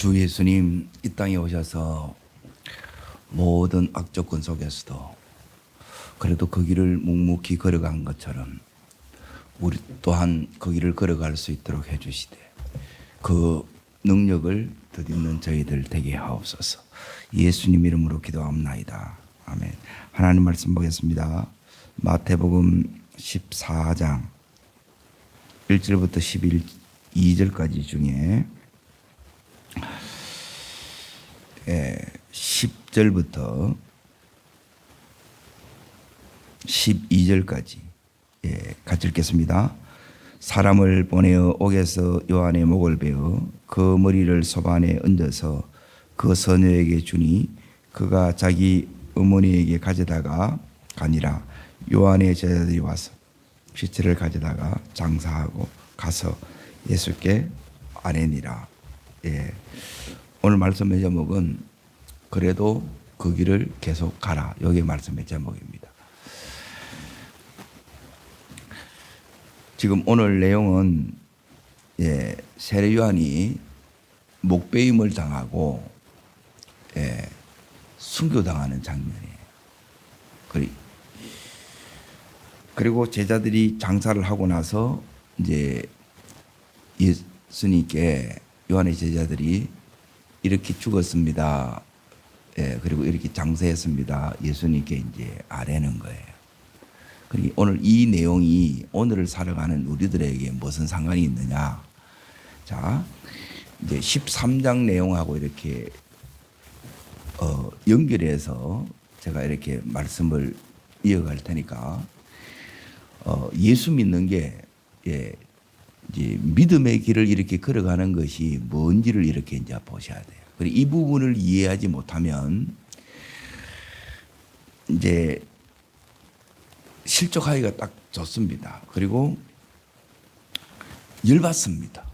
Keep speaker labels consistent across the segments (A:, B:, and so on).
A: 주 예수님 이 땅에 오셔서 모든 악조건 속에서도 그래도 그 길을 묵묵히 걸어간 것처럼 우리 또한 그 길을 걸어갈 수 있도록 해주시되 그 능력을 덧입는 저희들 되게 하옵소서. 예수님 이름으로 기도합나이다. 아멘. 하나님 말씀 보겠습니다. 마태복음 14장 1절부터 12절까지 중에 10절부터 12절까지 같이 읽겠습니다. 사람을 보내어 옥에서 요한의 목을 베어 그 머리를 소반에 얹어서 그 처녀에게 주니 그가 자기 어머니에게 가져다가 가니라. 요한의 제자들이 와서 시체를 가져다가 장사하고 가서 예수께 아뢰니라. 오늘 말씀의 제목은 그래도 그 길을 계속 가라. 여기 말씀의 제목입니다. 지금 오늘 내용은 세례 요한이 목베임을 당하고 순교당하는 장면이에요. 그리고 제자들이 장사를 하고 나서 이제 예수님께 요한의 제자들이 이렇게 죽었습니다. 그리고 이렇게 장사했습니다. 예수님께 이제 아뢰는 거예요. 그리고 오늘 이 내용이 오늘을 살아가는 우리들에게 무슨 상관이 있느냐? 자, 이제 13장 내용하고 이렇게 연결해서 제가 이렇게 말씀을 이어갈 테니까 예수 믿는 게 이제 믿음의 길을 이렇게 걸어가는 것이 뭔지를 이렇게 이제 보셔야 돼요. 그리고 이 부분을 이해하지 못하면 이제 실족하기가 딱 좋습니다. 그리고 열받습니다.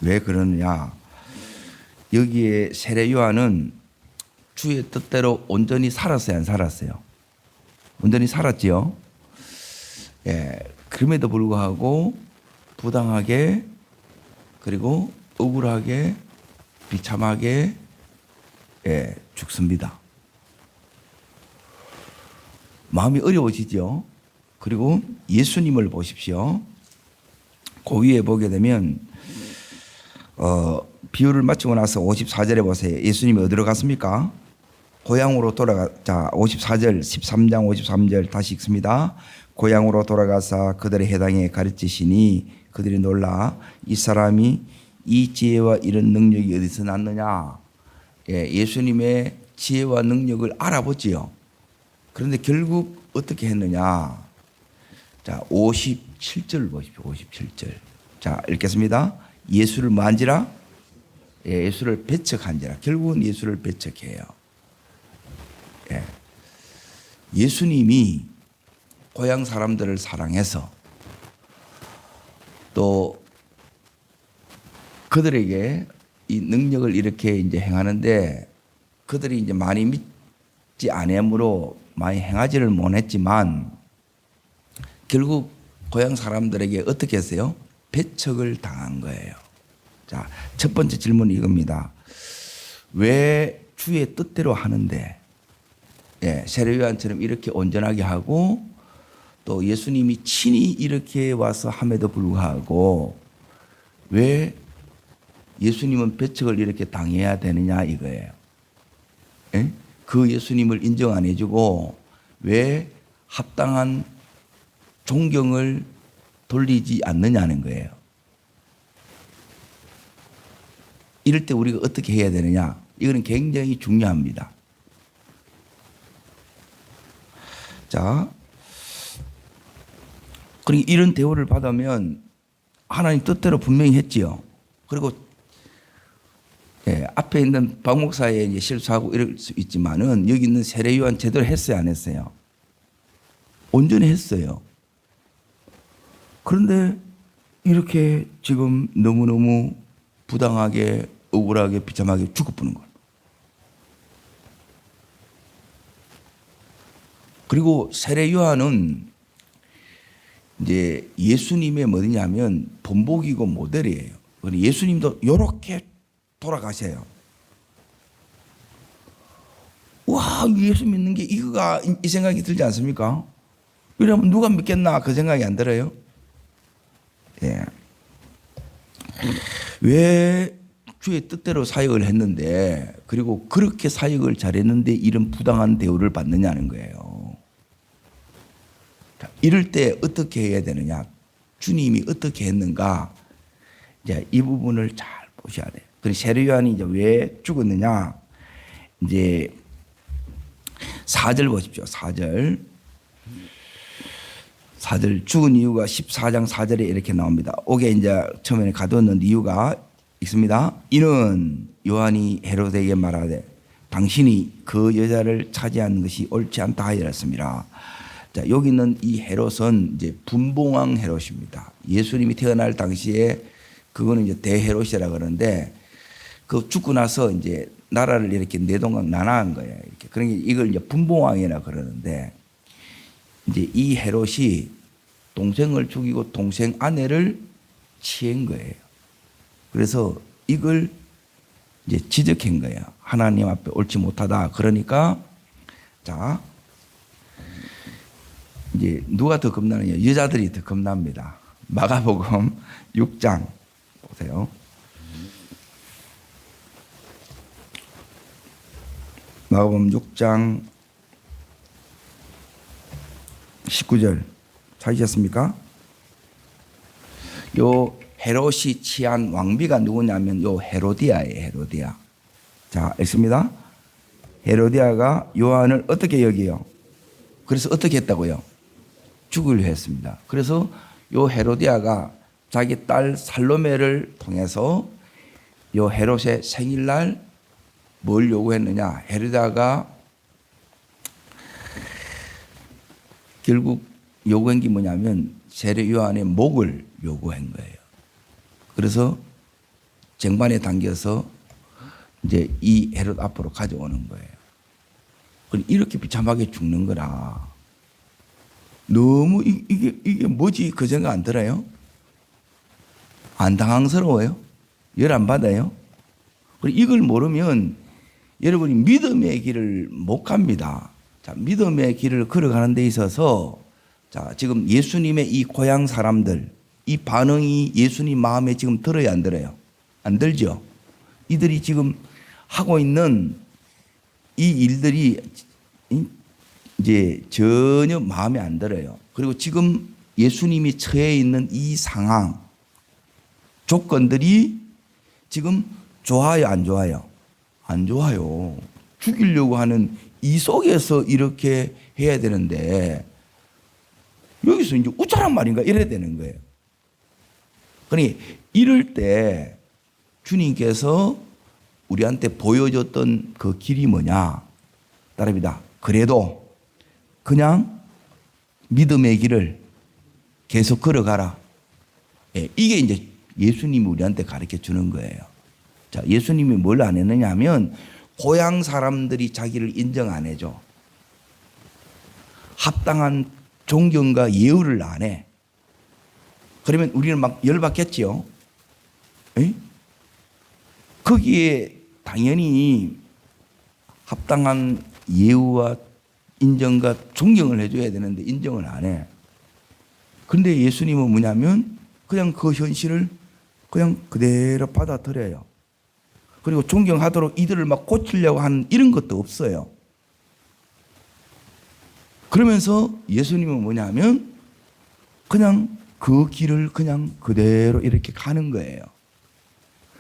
A: 왜 그러느냐? 여기에 세례 요한은 주의 뜻대로 온전히 살았어요, 안 살았어요? 온전히 살았지요. 그럼에도 불구하고 부당하게 그리고 억울하게 비참하게 죽습니다. 마음이 어려워지죠. 그리고 예수님을 보십시오. 그 위에 보게 되면 비유를 마치고 나서 54절에 보세요. 예수님이 어디로 갔습니까? 고향으로 자 54절 13장 53절 다시 읽습니다. 고향으로 돌아가사 그들의 해당에 가르치시니 그들이 놀라 이 사람이 이 지혜와 이런 능력이 어디서 났느냐. 예수님의 지혜와 능력을 알아보지요. 그런데 결국 어떻게 했느냐. 자 57절 보십시오. 57절. 자 읽겠습니다. 예수를 만지라. 예수를 배척한지라. 결국은 예수를 배척해요. 예수님이 고향 사람들을 사랑해서 또 그들에게 이 능력을 이렇게 이제 행하는데 그들이 이제 많이 믿지 않으므로 많이 행하지를 못했지만 결국 고향 사람들에게 어떻게 했어요? 배척을 당한 거예요. 자, 첫 번째 질문은 이겁니다. 왜 주의 뜻대로 하는데 세례 요한처럼 이렇게 온전하게 하고 또 예수님이 친히 이렇게 와서 함에도 불구하고 왜 예수님은 배척을 이렇게 당해야 되느냐 이거예요. 그 예수님을 인정 안 해주고 왜 합당한 존경을 돌리지 않느냐는 거예요. 이럴 때 우리가 어떻게 해야 되느냐? 이거는 굉장히 중요합니다. 자, 그리고 이런 대우를 받으면 하나님 뜻대로 분명히 했지요. 그리고 앞에 있는 박 목사에 이제 실수하고 이럴 수 있지만은 여기 있는 세례 요한 제대로 했어요, 안 했어요? 온전히 했어요. 그런데 이렇게 지금 너무너무 부당하게 억울하게 비참하게 죽어보는 거예요. 그리고 세례 요한은 이제 예수님의 뭐냐면 본보기고 모델이에요. 예수님도 이렇게 돌아가세요. 와, 예수 믿는 게 이거가 이 생각이 들지 않습니까? 이러면 누가 믿겠나 그 생각이 안 들어요? 예. 왜 주의 뜻대로 사역을 했는데 그리고 그렇게 사역을 잘했는데 이런 부당한 대우를 받느냐는 거예요. 이럴 때 어떻게 해야 되느냐? 주님이 어떻게 했는가? 이제 이 부분을 잘 보셔야 돼요. 그리고 세례 요한이 이제 왜 죽었느냐? 이제 4절 보십시오. 4절 죽은 이유가 14장 4절에 이렇게 나옵니다. 옥에 이제 처음에 가두었는 이유가 있습니다. 이는 요한이 헤로데에게 말하되 당신이 그 여자를 차지하는 것이 옳지 않다 하였습니다. 자, 여기 있는 이 헤롯은 이제 분봉왕 헤롯입니다. 예수님이 태어날 당시에 그거는 이제 대헤롯이라 그러는데 그 죽고 나서 이제 나라를 이렇게 네 동강 나눠한 거예요. 이렇게. 그러니까 이걸 이제 분봉왕이라 그러는데 이제 이 헤롯이 동생을 죽이고 동생 아내를 취한 거예요. 그래서 이걸 이제 지적한 거예요. 하나님 앞에 옳지 못하다. 그러니까 자 이제 누가 더 겁나느냐? 여자들이 더 겁납니다. 마가복음 6장 보세요. 마가복음 6장 19절 찾으셨습니까? 요 헤롯이 취한 왕비가 누구냐면 요 헤로디아예요. 헤로디아. 자, 읽습니다. 헤로디아가 요한을 어떻게 여기요? 그래서 어떻게 했다고요? 죽으려 했습니다. 그래서 요 헤로디아가 자기 딸 살로메를 통해서 요 헤롯의 생일날 뭘 요구했느냐? 헤로디아가 결국 요구한 게 뭐냐면 세례 요한의 목을 요구한 거예요. 그래서 쟁반에 당겨서 이제 이 헤롯 앞으로 가져오는 거예요. 이렇게 비참하게 죽는 거라. 너무 이게 뭐지 그 생각 안 들어요? 안 당황스러워요? 열 안 받아요? 그리고 이걸 모르면 여러분이 믿음의 길을 못 갑니다. 자, 믿음의 길을 걸어가는 데 있어서 자, 지금 예수님의 이 고향 사람들 이 반응이 예수님 마음에 지금 들어요, 안 들어요? 안 들죠? 이들이 지금 하고 있는 이 일들이 이제 전혀 마음에 안 들어요. 그리고 지금 예수님이 처해 있는 이 상황, 조건들이 지금 좋아요, 안 좋아요? 안 좋아요. 죽이려고 하는 이 속에서 이렇게 해야 되는데 여기서 이제 어쩌란 말인가 이래야 되는 거예요. 그러니 이럴 때 주님께서 우리한테 보여줬던 그 길이 뭐냐? 따릅니다. 그래도 그냥 믿음의 길을 계속 걸어가라. 예, 이게 이제 예수님이 우리한테 가르쳐 주는 거예요. 자, 예수님이 뭘 안 했느냐 하면 고향 사람들이 자기를 인정 안 해줘. 합당한 존경과 예우를 안 해. 그러면 우리는 막 열받겠지요. 에? 거기에 당연히 합당한 예우와 인정과 존경을 해줘야 되는데 인정을 안 해. 그런데 예수님은 뭐냐면 그냥 그 현실을 그냥 그대로 받아들여요. 그리고 존경하도록 이들을 막 고치려고 하는 이런 것도 없어요. 그러면서 예수님은 뭐냐면 그냥 그 길을 그냥 그대로 이렇게 가는 거예요.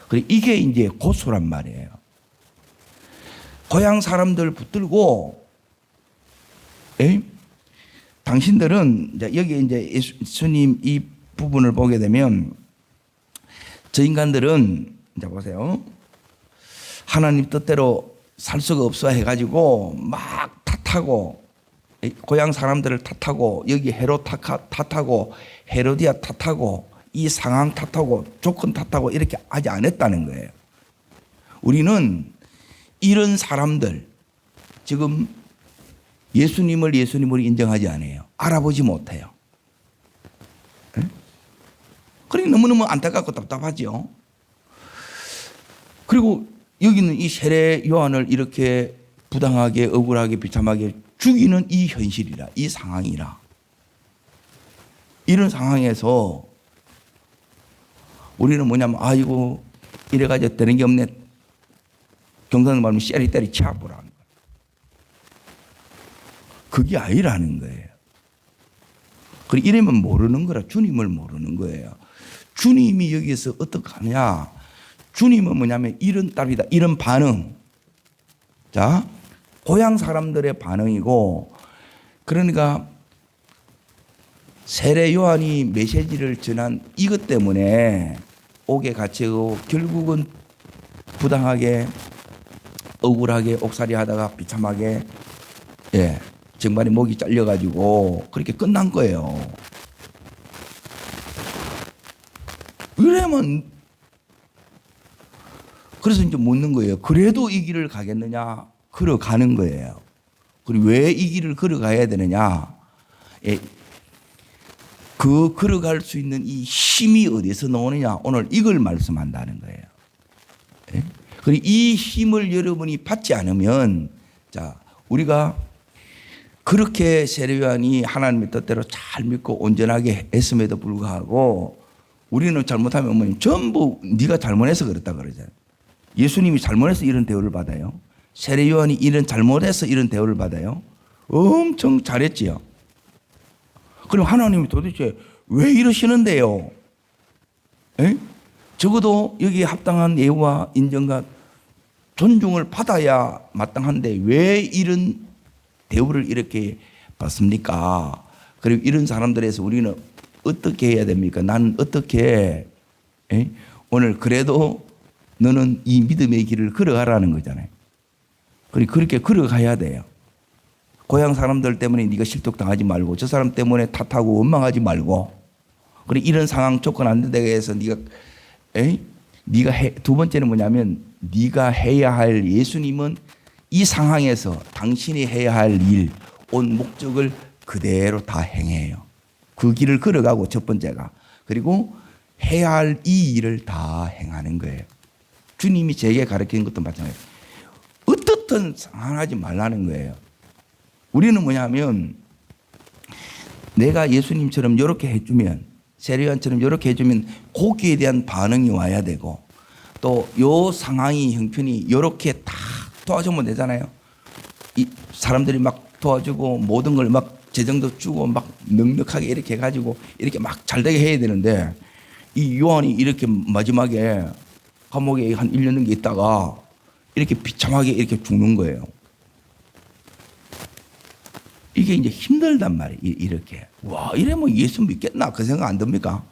A: 그리고 이게 이제 고소란 말이에요. 고향 사람들 붙들고, 에이? 당신들은 이제 여기 이제 예수님 이 부분을 보게 되면 저 인간들은 이제 보세요. 하나님 뜻대로 살 수가 없어 해가지고 막 탓하고 고향 사람들을 탓하고 여기 헤롯 탓하고 헤로디아 탓하고 이 상황 탓하고 조건 탓하고 이렇게 하지 않았다는 거예요. 우리는 이런 사람들 지금 예수님으로 인정하지 않아요. 알아보지 못해요. 그러니 너무너무 안타깝고 답답하죠. 그리고 여기는 이 세례 요한을 이렇게 부당하게 억울하게 비참하게 죽이는 이 현실이라, 이 상황이라. 이런 상황에서 우리는 뭐냐면 아이고 이래가지고 되는 게 없네. 경상도 말하면 씨알이 때리 치아보라는 거예요. 그게 아니라는 거예요. 그리고 이러면 모르는 거라. 주님을 모르는 거예요. 주님이 여기에서 어떻게 하냐. 주님은 뭐냐면 이런 답이다. 이런 반응. 자, 고향 사람들의 반응이고, 그러니까 세례 요한이 메시지를 전한 이것 때문에 옥에 갇히고 결국은 부당하게 억울하게 옥살이 하다가 비참하게 정말에 목이 잘려가지고 그렇게 끝난 거예요. 이러면 그래서 이제 묻는 거예요. 그래도 이 길을 가겠느냐? 걸어가는 거예요. 그리고 왜 이 길을 걸어가야 되느냐? 그 걸어갈 수 있는 이 힘이 어디서 나오느냐? 오늘 이걸 말씀한다는 거예요. 그리고 이 힘을 여러분이 받지 않으면, 자, 우리가 그렇게 세례 요한이 하나님의 뜻대로 잘 믿고 온전하게 했음에도 불구하고 우리는 잘못하면 뭐 전부 네가 잘못해서 그렇다 그러잖아요. 예수님이 잘못해서 이런 대우를 받아요. 세례 요한이 이런 잘못해서 이런 대우를 받아요. 엄청 잘했지요. 그럼 하나님이 도대체 왜 이러시는데요? 적어도 여기에 합당한 예우와 인정과 존중을 받아야 마땅한데 왜 이런 대우를 이렇게 받습니까? 그리고 이런 사람들에서 우리는 어떻게 해야 됩니까? 나는 어떻게 오늘 그래도 너는 이 믿음의 길을 걸어가라는 거잖아요. 그리고 그렇게 걸어가야 돼요. 고향 사람들 때문에 네가 실족당하지 말고 저 사람 때문에 탓하고 원망하지 말고 그리고 이런 상황 조건 안 된다고 해서 두 번째는 뭐냐면 네가 해야 할 예수님은 이 상황에서 당신이 해야 할 일, 온 목적을 그대로 다 행해요. 그 길을 걸어가고 첫 번째가. 그리고 해야 할 이 일을 다 행하는 거예요. 주님이 제게 가르치는 것도 마찬가지예요. 어떻든 상하지 말라는 거예요. 우리는 뭐냐면 내가 예수님처럼 이렇게 해주면 세례요한처럼 이렇게 해주면 거기에 대한 반응이 와야 되고 또 요 상황이 형편이 이렇게 다 도와주면 되잖아요. 이 사람들이 막 도와주고 모든 걸 막 재정도 주고 막 넉넉하게 이렇게 해가지고 이렇게 막 잘되게 해야 되는데 이 요한이 이렇게 마지막에 감옥에 한 1년 넘게 있다가 이렇게 비참하게 이렇게 죽는 거예요. 이게 이제 힘들단 말이에요. 이렇게. 와, 이러면 예수 믿겠나? 그 생각 안 듭니까?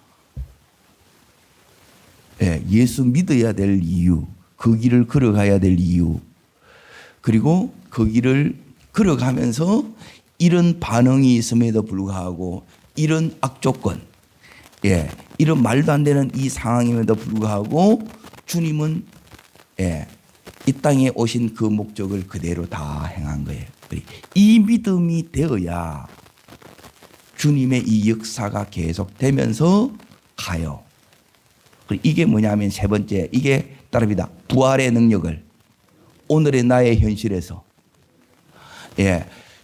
A: 예수 믿어야 될 이유, 그 길을 걸어가야 될 이유, 그리고 그 길을 걸어가면서 이런 반응이 있음에도 불구하고 이런 악조건, 이런 말도 안 되는 이 상황임에도 불구하고 주님은 이 땅에 오신 그 목적을 그대로 다 행한 거예요. 이 믿음이 되어야 주님의 이 역사가 계속되면서 가요. 이게 뭐냐면 세 번째, 이게 따릅니다. 부활의 능력을 오늘의 나의 현실에서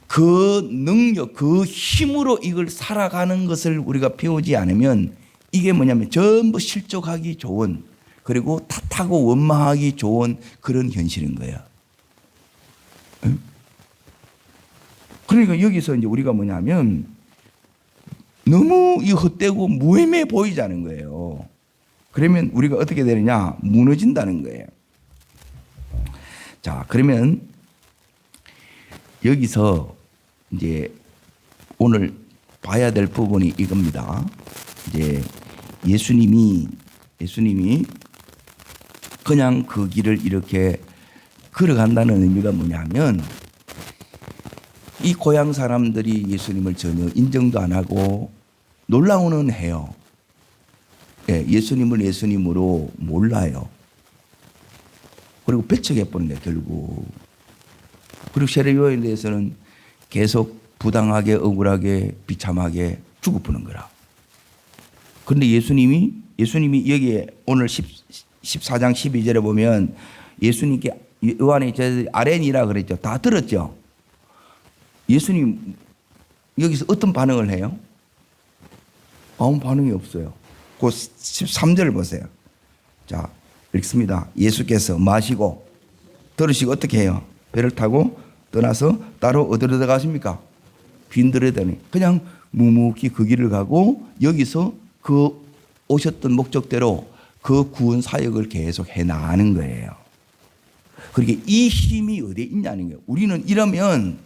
A: 그 능력, 그 힘으로 이걸 살아가는 것을 우리가 배우지 않으면 이게 뭐냐면 전부 실족하기 좋은 그리고 탓하고 원망하기 좋은 그런 현실인 거예요. 그러니까 여기서 이제 우리가 뭐냐면 너무 이 헛되고 무의미해 보이자는 거예요. 그러면 우리가 어떻게 되느냐? 무너진다는 거예요. 자, 그러면 여기서 이제 오늘 봐야 될 부분이 이겁니다. 이제 예수님이 그냥 그 길을 이렇게 걸어간다는 의미가 뭐냐면 이 고향 사람들이 예수님을 전혀 인정도 안 하고 놀라워는 해요. 예수님을 예수님으로 몰라요. 그리고 배척해버린 거예요, 결국. 그리고 세례 요한에 대해서는 계속 부당하게, 억울하게, 비참하게 죽어보는 거라. 그런데 예수님이 여기에 오늘 14장 12절에 보면 예수님께 요한이 저 아렌이라 그랬죠. 다 들었죠. 예수님 여기서 어떤 반응을 해요? 아무 반응이 없어요. 그 13절 보세요. 자, 읽습니다. 예수께서 마시고 들으시고 어떻게 해요? 배를 타고 떠나서 따로 어디로 들어가십니까? 빈들에더니 그냥 묵묵히 그 길을 가고 여기서 그 오셨던 목적대로 그 구원 사역을 계속 해 나가는 거예요. 그러니까 이 힘이 어디에 있냐는 거예요. 우리는 이러면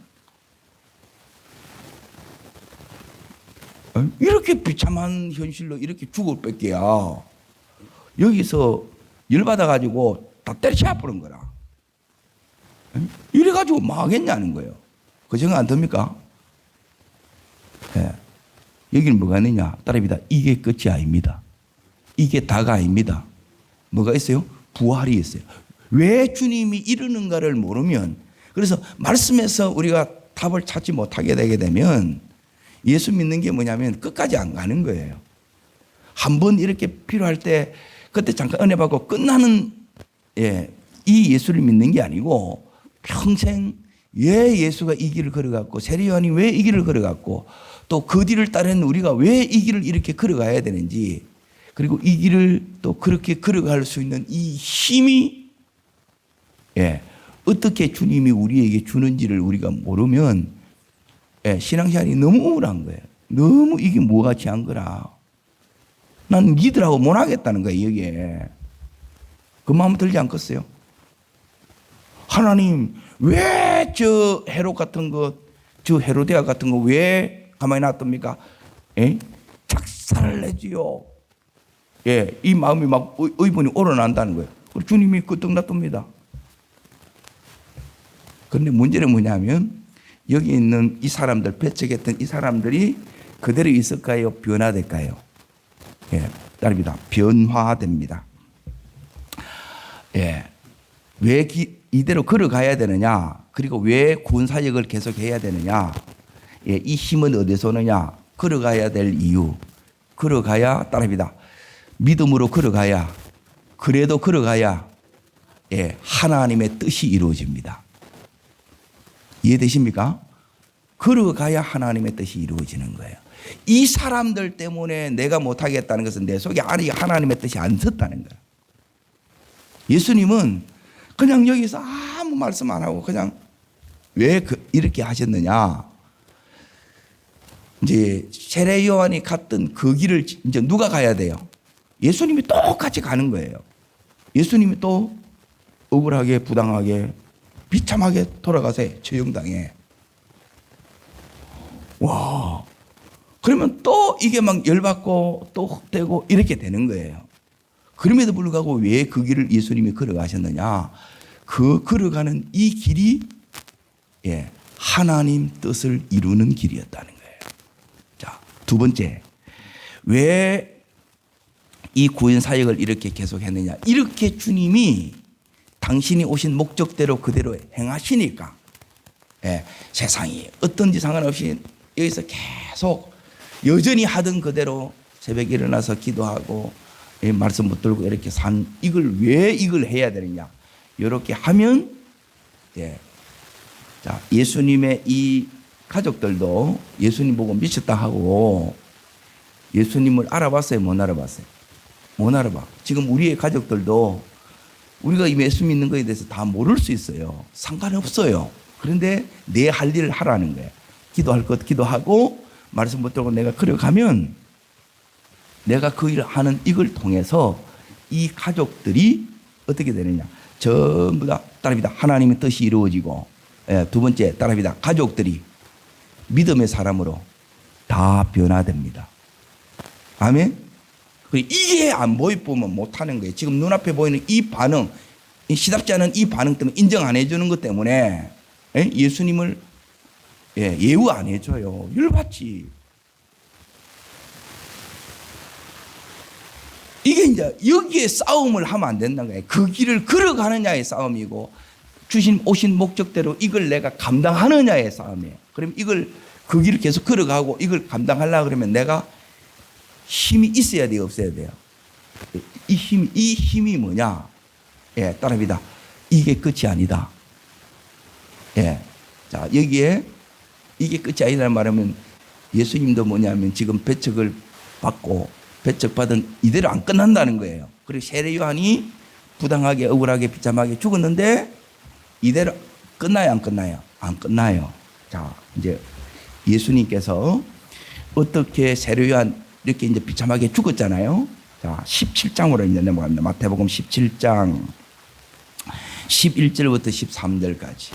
A: 이렇게 비참한 현실로 이렇게 죽을 뺏기야 여기서 열받아가지고 다 때려쳐 버린 거라. 이래가지고 망하겠냐는 거예요. 그 생각 안 듭니까? 네. 여기는 뭐가 있느냐? 따라합니다. 이게 끝이 아닙니다. 이게 다가 아닙니다. 뭐가 있어요? 부활이 있어요. 왜 주님이 이러는가를 모르면, 그래서 말씀에서 우리가 답을 찾지 못하게 되게 되면 예수 믿는 게 뭐냐면 끝까지 안 가는 거예요. 한번 이렇게 필요할 때 그때 잠깐 은혜 받고 끝나는 이 예수를 믿는 게 아니고 평생 왜 예수가 이 길을 걸어갔고 세례 요한이 왜 이 길을 걸어갔고 또 그 뒤를 따르는 우리가 왜 이 길을 이렇게 걸어가야 되는지, 그리고 이 길을 또 그렇게 걸어갈 수 있는 이 힘이 어떻게 주님이 우리에게 주는지를 우리가 모르면 신앙생활이 너무 우울한 거예요. 너무 이게 뭐같이 한 거라. 난 니들하고 못 하겠다는 거예요. 여기에 그 마음 들지 않겠어요? 하나님 왜 저 헤롯 같은 것, 저 헤로데아 같은 거 왜 가만히 놔둡니까? 작살을 내지요. 이 마음이 막 의분이 오러난다는 거예요. 주님이 끄떡 놔둡니다. 그런데 문제는 뭐냐면 여기 있는 이 사람들, 배척했던 이 사람들이 그대로 있을까요? 변화될까요? 따릅니다. 변화됩니다. 왜 이대로 걸어가야 되느냐? 그리고 왜 구원 사역을 계속 해야 되느냐? 이 힘은 어디서 오느냐? 걸어가야 될 이유. 걸어가야, 따릅니다. 믿음으로 걸어가야, 그래도 걸어가야 하나님의 뜻이 이루어집니다. 이해되십니까? 걸어가야 하나님의 뜻이 이루어지는 거예요. 이 사람들 때문에 내가 못하겠다는 것은 내 속에 하나님의 뜻이 안 섰다는 거예요. 예수님은 그냥 여기서 아무 말씀 안 하고 그냥 왜 이렇게 하셨느냐? 이제 세례 요한이 갔던 그 길을 이제 누가 가야 돼요? 예수님이 똑같이 가는 거예요. 예수님이 또 억울하게 부당하게 비참하게 돌아가서 처형당해. 와, 그러면 또 이게 막 열받고 또 헛되고 이렇게 되는 거예요. 그럼에도 불구하고 왜 그 길을 예수님이 걸어가셨느냐? 그 걸어가는 이 길이 하나님 뜻을 이루는 길이었다는 거예요. 자, 두 번째, 왜 이 구원 사역을 이렇게 계속했느냐? 이렇게 주님이 당신이 오신 목적대로 그대로 행하시니까 세상이 어떤지 상관없이 여기서 계속 여전히 하던 그대로 새벽에 일어나서 기도하고 말씀 붙들고 이렇게 산 이걸 왜 이걸 해야 되느냐? 이렇게 하면 자, 예수님의 이 가족들도 예수님 보고 미쳤다 하고 예수님을 알아봤어요? 못 알아봤어요? 못 알아봐. 지금 우리의 가족들도 우리가 이 예수 믿는 거에 대해서 다 모를 수 있어요. 상관없어요. 그런데 내 할 일을 하라는 거예요. 기도할 것 기도하고 말씀 붙들고 내가 걸어가면 내가 그 일을 하는 이걸 통해서 이 가족들이 어떻게 되느냐? 전부 다 따라합니다. 하나님의 뜻이 이루어지고, 두 번째 따라합니다. 가족들이 믿음의 사람으로 다 변화됩니다. 아멘. 이게 안 보이면 못하는 거예요. 지금 눈앞에 보이는 이 반응, 시답지 않은 이 반응 때문에 인정 안 해주는 것 때문에 예수님을 예우 안 해줘요. 열받지. 이게 이제 여기에 싸움을 하면 안 된다는 거예요. 그 길을 걸어가느냐의 싸움이고 오신 목적대로 이걸 내가 감당하느냐의 싸움이에요. 그럼 이걸 그 길을 계속 걸어가고 이걸 감당하려고 그러면 내가 힘이 있어야 돼요, 없어야 돼요? 이 힘이 뭐냐? 예, 따라합니다. 이게 끝이 아니다. 예. 자, 여기에 이게 끝이 아니라는 말하면 예수님도 뭐냐면 지금 배척을 받고 배척받은 이대로 안 끝난다는 거예요. 그리고 세례 요한이 부당하게 억울하게 비참하게 죽었는데 이대로 끝나요, 안 끝나요? 안 끝나요. 자, 이제 예수님께서 어떻게 세례 요한 이렇게 이제 비참하게 죽었잖아요. 자, 17장으로 이제 넘어갑니다. 마태복음 17장 11절부터 13절까지.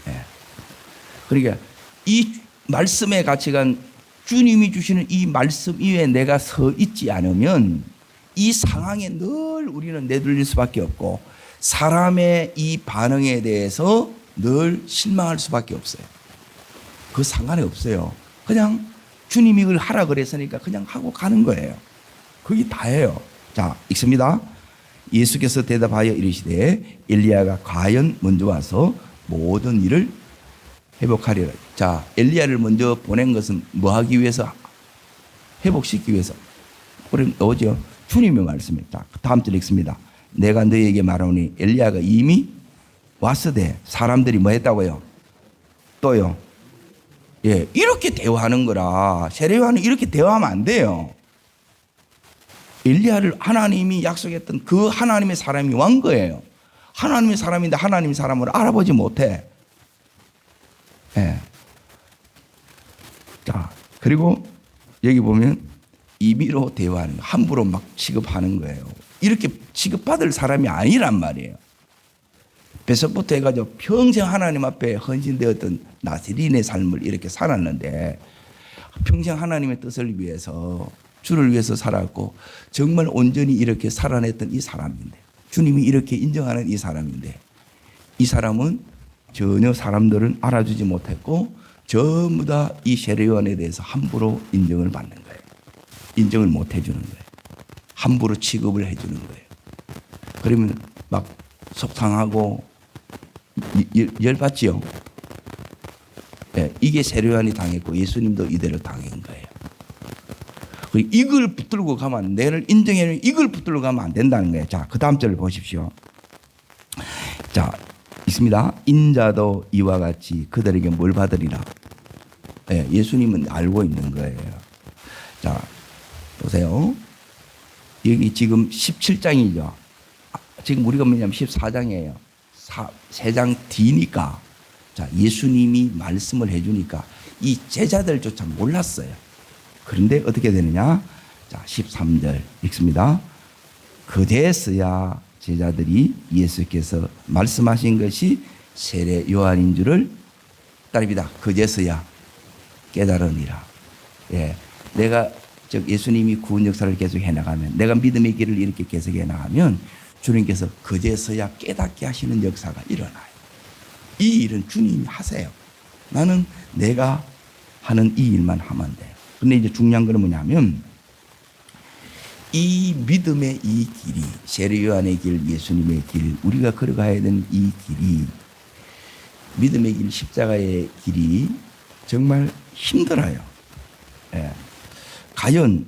A: 예. 그러니까 이 말씀의 가치가 주님이 주시는 이 말씀 위에 내가 서 있지 않으면 이 상황에 늘 우리는 내돌릴 수밖에 없고 사람의 이 반응에 대해서 늘 실망할 수밖에 없어요. 그 상관이 없어요. 그냥 주님이 이걸 하라 그랬으니까 그냥 하고 가는 거예요. 그게 다예요. 자, 읽습니다. 예수께서 대답하여 이르시되 엘리야가 과연 먼저 와서 모든 일을 회복하리라. 자, 엘리야를 먼저 보낸 것은 뭐 하기 위해서? 회복시키기 위해서. 그럼 오죠. 주님의 말씀입니다. 다음 절 읽습니다. 내가 너희에게 말하오니 엘리야가 이미 왔으되 사람들이 뭐 했다고요? 또요. 예, 이렇게 대화하는 거라. 세례 요한은 이렇게 대화하면 안 돼요. 엘리야를 하나님이 약속했던 그 하나님의 사람이 왕 거예요. 하나님의 사람인데 하나님의 사람을 알아보지 못해. 예. 자, 그리고 여기 보면 임의로 대화하는 거, 함부로 막 취급하는 거예요. 이렇게 취급받을 사람이 아니란 말이에요. 뱃속부터 해가지고 평생 하나님 앞에 헌신되었던 나세린의 삶을 이렇게 살았는데 평생 하나님의 뜻을 위해서 주를 위해서 살았고 정말 온전히 이렇게 살아냈던 이 사람인데 주님이 이렇게 인정하는 이 사람인데 이 사람은 전혀 사람들은 알아주지 못했고 전부 다 이 세례 요한에 대해서 함부로 인정을 받는 거예요. 인정을 못 해주는 거예요. 함부로 취급을 해주는 거예요. 그러면 막 속상하고 열받지요. 네, 이게 세례 요한이 당했고 예수님도 이대로 당한 거예요. 이걸 붙들고 가면 내를 인정해는 이걸 붙들고 가면 안 된다는 거예요. 자, 그 다음 절을 보십시오. 자, 있습니다. 인자도 이와 같이 그들에게 뭘 받으리라. 네, 예수님은 알고 있는 거예요. 자, 보세요. 여기 지금 17장이죠. 지금 우리가 뭐냐면 14장이에요. 3장 뒤니까. 자, 예수님이 말씀을 해주니까 이 제자들조차 몰랐어요. 그런데 어떻게 되느냐? 자, 13절 읽습니다. 그제서야 제자들이 예수께서 말씀하신 것이 세례 요한인 줄을 따릅니다. 그제서야 깨달으니라. 예, 내가 즉 예수님이 구원 역사를 계속 해나가면 내가 믿음의 길을 이렇게 계속 해나가면 주님께서 그제서야 깨닫게 하시는 역사가 일어나요. 이 일은 주님이 하세요. 나는 내가 하는 이 일만 하면 돼요. 근데 이제 중요한 건 뭐냐면 이 믿음의 이 길이 세례 요한의 길, 예수님의 길, 우리가 걸어가야 되는 이 길이 믿음의 길, 십자가의 길이 정말 힘들어요. 예. 과연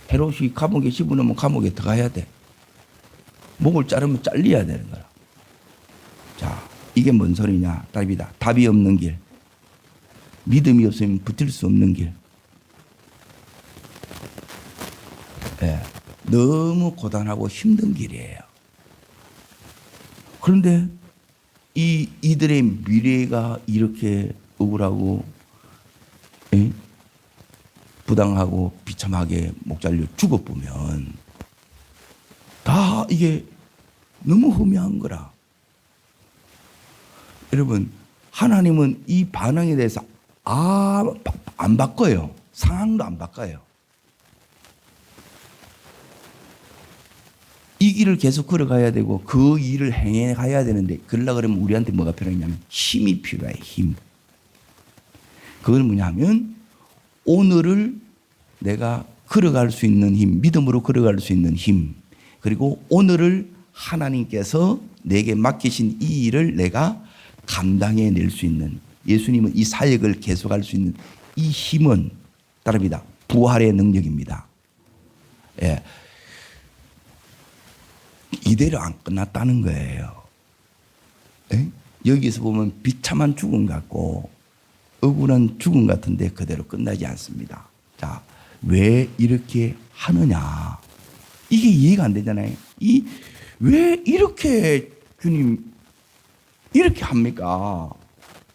A: 헤롯이 감옥에 집어넣으면 감옥에 들어가야 돼. 목을 자르면 잘려야 되는 거야. 자, 이게 뭔 소리냐? 답이다. 답이 없는 길. 믿음이 없으면 붙을 수 없는 길. 예, 너무 고단하고 힘든 길이에요. 그런데 이들의 미래가 이렇게 억울하고 예? 부당하고 비참하게 목 잘려 죽어보면 다 이게 너무 허무한 거라. 여러분, 하나님은 이 반응에 대해서 안 바꿔요. 상황도 안 바꿔요. 이 길을 계속 걸어가야 되고 그 일을 행해 가야 되는데 그러려고 그러면 우리한테 뭐가 필요하냐면 힘이 필요해. 힘. 그건 뭐냐면 오늘을 내가 걸어갈 수 있는 힘, 믿음으로 걸어갈 수 있는 힘, 그리고 오늘을 하나님께서 내게 맡기신 이 일을 내가 감당해낼 수 있는, 예수님은 이 사역을 계속할 수 있는 이 힘은 따릅니다. 부활의 능력입니다. 예. 이대로 안 끝났다는 거예요. 예? 여기서 보면 비참한 죽음 같고 억울한 죽음 같은데 그대로 끝나지 않습니다. 자, 왜 이렇게 하느냐? 이게 이해가 안 되잖아요. 왜 이렇게 주님 이렇게 합니까?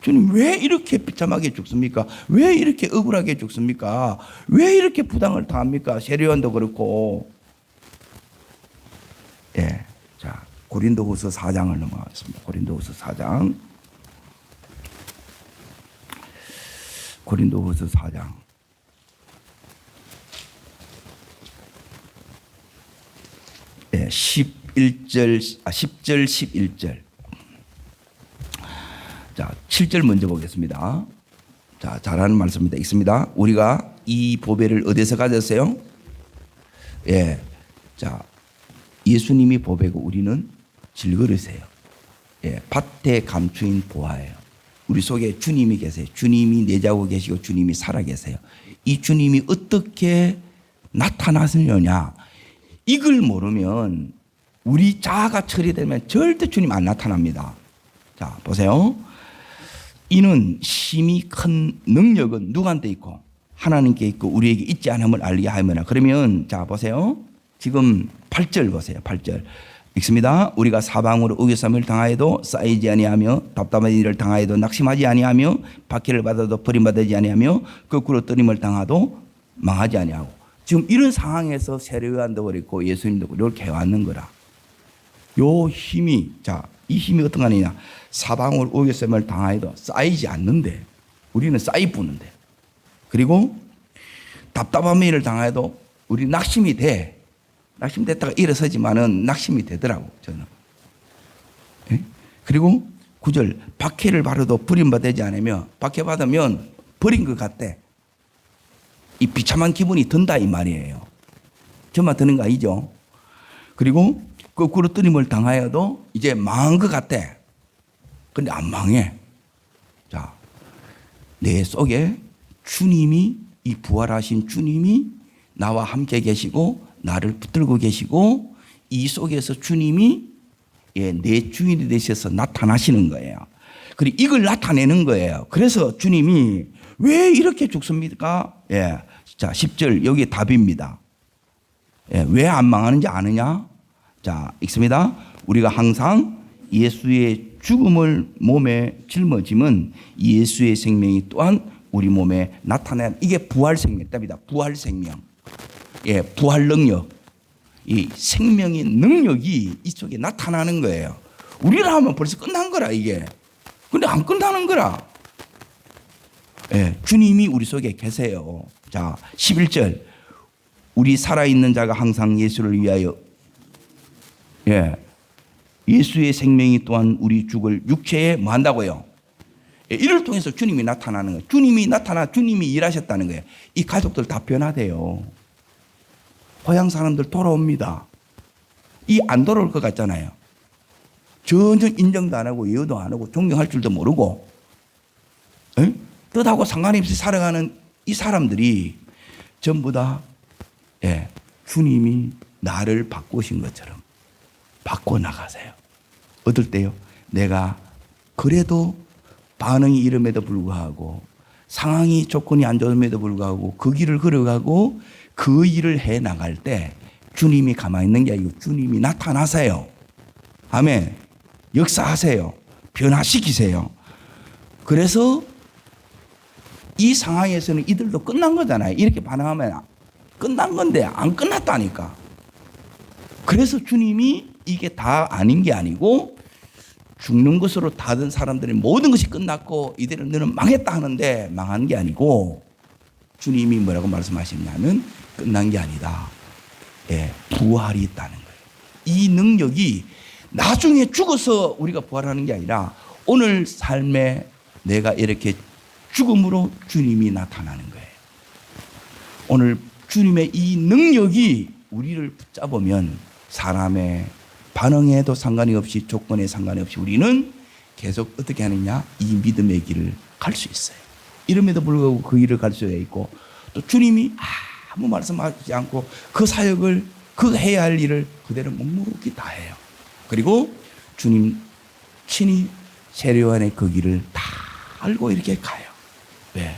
A: 주님 왜 이렇게 비참하게 죽습니까? 왜 이렇게 억울하게 죽습니까? 왜 이렇게 부당을 당합니까? 세례요한도 그렇고. 예. 자, 고린도후서 4장을 넘어가겠습니다. 고린도후서 4장. 고린도후서 4장. 예, 10절 11절. 자, 7절 먼저 보겠습니다. 자, 잘하는 말씀입니다. 읽습니다. 우리가 이 보배를 어디서 가졌어요? 예. 자, 예수님이 보배고 우리는 질그릇이에요. 예, 밭에 감추인 보화예요. 우리 속에 주님이 계세요. 주님이 내자고 계시고 주님이 살아 계세요. 이 주님이 어떻게 나타나시느냐? 이걸 모르면 우리 자아가 처리되면 절대 주님 안 나타납니다. 자, 보세요. 이는 심히 큰 능력은 누구한테 있고 하나님께 있고 우리에게 있지 않음을 알게 하여라. 그러면 자, 보세요. 지금 8절 보세요. 8절 읽습니다. 우리가 사방으로 우겨쌈을 당하여도 쌓이지 아니하며 답답한 일을 당하여도 낙심하지 아니하며 박해를 받아도 버림받지 아니하며 거꾸로 뜨림을 당하도 망하지 아니하고. 지금 이런 상황에서 세례요한도 그랬고 예수님도 이렇게 해왔는 거라. 요 힘이, 자, 이 힘이 어떤 거 아니냐? 사방으로 우겨쌈을 당하여도 쌓이지 않는데 우리는 쌓이뿌는데, 그리고 답답한 일을 당하여도 우리 낙심이 돼. 낙심됐다가 일어서지만은 낙심이 되더라고, 저는. 예? 그리고 9절, 박해를 받아도 버림받지 않으며, 박해받으면 버린 것 같대. 이 비참한 기분이 든다, 이 말이에요. 저만 드는 거 아니죠? 그리고 거꾸로 뜨림을 당하여도 이제 망한 것 같대. 근데 안 망해. 자, 내 속에 주님이, 이 부활하신 주님이 나와 함께 계시고 나를 붙들고 계시고 이 속에서 주님이 내 주인이 되셔서 나타나시는 거예요. 그리고 이걸 나타내는 거예요. 그래서 주님이 왜 이렇게 죽습니까? 예. 자, 10절 여기 답입니다. 예. 왜 안 망하는지 아느냐? 자, 읽습니다. 우리가 항상 예수의 죽음을 몸에 짊어짐은 예수의 생명이 또한 우리 몸에 나타나는, 이게 부활 생명, 답이다. 부활 생명. 예, 부활 능력. 이 생명의 능력이 이쪽에 나타나는 거예요. 우리라 하면 벌써 끝난 거라, 이게. 근데 안 끝나는 거라. 예, 주님이 우리 속에 계세요. 자, 11절. 우리 살아있는 자가 항상 예수를 위하여, 예, 예수의 생명이 또한 우리 죽을 육체에 뭐 한다고요? 예, 이를 통해서 주님이 나타나는 거예요. 주님이 나타나 주님이 일하셨다는 거예요. 이 가족들 다 변화돼요. 고향 사람들 돌아옵니다. 이 안 돌아올 것 같잖아요. 전혀 인정도 안 하고 예우도 안 하고 존경할 줄도 모르고, 에? 뜻하고 상관이 없이 살아가는 이 사람들이 전부 다, 예, 주님이 나를 바꾸신 것처럼 바꿔 나가세요. 어떨 때요? 내가 그래도 반응이 이름에도 불구하고 상황이 조건이 안 좋음에도 불구하고 그 길을 걸어가고 그 일을 해 나갈 때 주님이 가만히 있는 게 아니고 주님이 나타나세요. 아멘. 역사하세요. 변화시키세요. 그래서 이 상황에서는 이들도 끝난 거잖아요. 이렇게 반응하면 끝난 건데 안 끝났다니까. 그래서 주님이 이게 다 아닌 게 아니고 죽는 것으로 다른 사람들의 모든 것이 끝났고 이들은 너는 망했다 하는데 망한 게 아니고 주님이 뭐라고 말씀하시냐면 끝난 게 아니다. 예, 부활이 있다는 거예요. 이 능력이 나중에 죽어서 우리가 부활하는 게 아니라 오늘 삶에 내가 이렇게 죽음으로 주님이 나타나는 거예요. 오늘 주님의 이 능력이 우리를 붙잡으면 사람의 반응에도 상관이 없이 조건에 상관이 없이 우리는 계속 어떻게 하느냐? 이 믿음의 길을 갈 수 있어요. 이름에도 불구하고 그 길을 갈 수 있고 또 주님이 아무 말씀하지 않고 그 사역을 그 해야 할 일을 그대로 묵묵히 다 해요. 그리고 주님 친히 세례요한의 그 길을 다 알고 이렇게 가요. 왜?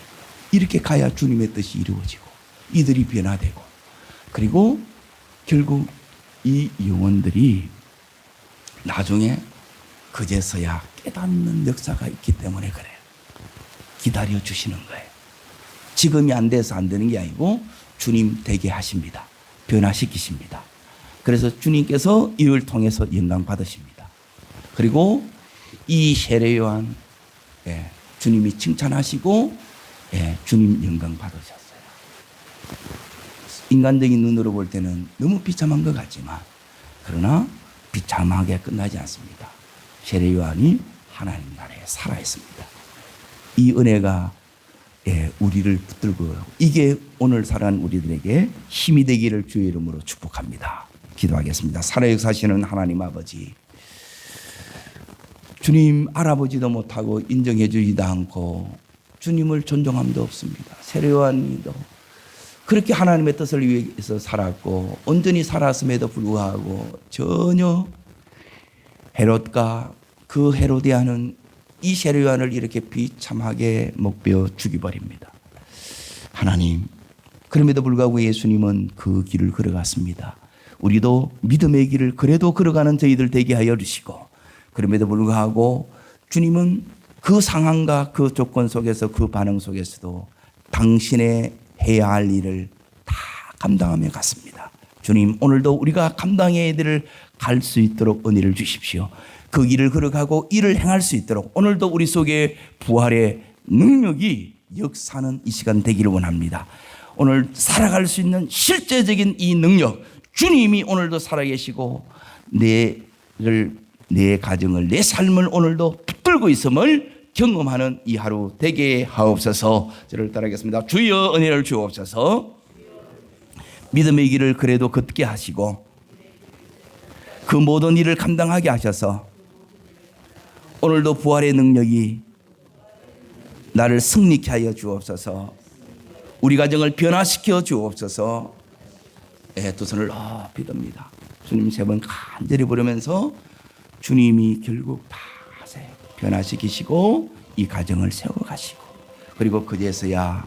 A: 이렇게 가야 주님의 뜻이 이루어지고 이들이 변화되고 그리고 결국 이 영혼들이 나중에 그제서야 깨닫는 역사가 있기 때문에 그래요. 기다려 주시는 거예요. 지금이 안 돼서 안 되는 게 아니고 주님 되게 하십니다. 변화시키십니다. 그래서 주님께서 이를 통해서 영광 받으십니다. 그리고 이 세례요한 주님이 칭찬하시고 주님 영광 받으셨어요. 인간적인 눈으로 볼 때는 너무 비참한 것 같지만 그러나 비참하게 끝나지 않습니다. 세례요한이 하나님 나라에 살아있습니다. 이 은혜가 우리를 붙들고 이게 오늘 살아가는 우리들에게 힘이 되기를 주의 이름으로 축복합니다. 기도하겠습니다. 살아역사하시는 하나님 아버지, 주님 알아보지도 못하고 인정해 주지도 않고 주님을 존중함도 없습니다. 세례요한이도 그렇게 하나님의 뜻을 위해서 살았고 온전히 살았음에도 불구하고 전혀 헤롯과 그 헤로디아는 이 세례요한을 이렇게 비참하게 목베어 죽여버립니다. 하나님, 그럼에도 불구하고 예수님은 그 길을 걸어갔습니다. 우리도 믿음의 길을 그래도 걸어가는 저희들 되게 하여 주시고 그럼에도 불구하고 주님은 그 상황과 그 조건 속에서 그 반응 속에서도 당신의 해야 할 일을 다 감당하며 갔습니다. 주님, 오늘도 우리가 감당해야 될 일을 갈 수 있도록 은혜를 주십시오. 그 길을 걸어가고 일을 행할 수 있도록 오늘도 우리 속에 부활의 능력이 역사하는 이 시간 되기를 원합니다. 오늘 살아갈 수 있는 실제적인 이 능력, 주님이 오늘도 살아계시고 내 가정을 내 삶을 오늘도 붙들고 있음을 경험하는 이 하루 되게 하옵소서. 저를 따라하겠습니다. 주여 은혜를 주옵소서. 믿음의 길을 그래도 걷게 하시고 그 모든 일을 감당하게 하셔서 오늘도 부활의 능력이 나를 승리케 하여 주옵소서. 우리 가정을 변화시켜 주옵소서. 두 손을 높이 듭니다. 주님 세 번 간절히 부르면서 주님이 결국 다 하세요. 변화시키시고 이 가정을 세워가시고 그리고 그제서야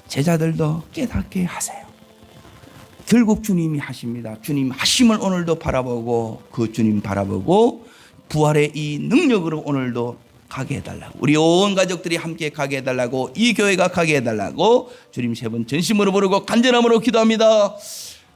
A: 제자들도 깨닫게 하세요. 결국 주님이 하십니다. 주님 하심을 오늘도 바라보고 그 주님 바라보고 부활의 이 능력으로 오늘도 가게 해달라고 우리 온 가족들이 함께 가게 해달라고 이 교회가 가게 해달라고 주님 세 번 전심으로 부르고 간절함으로 기도합니다.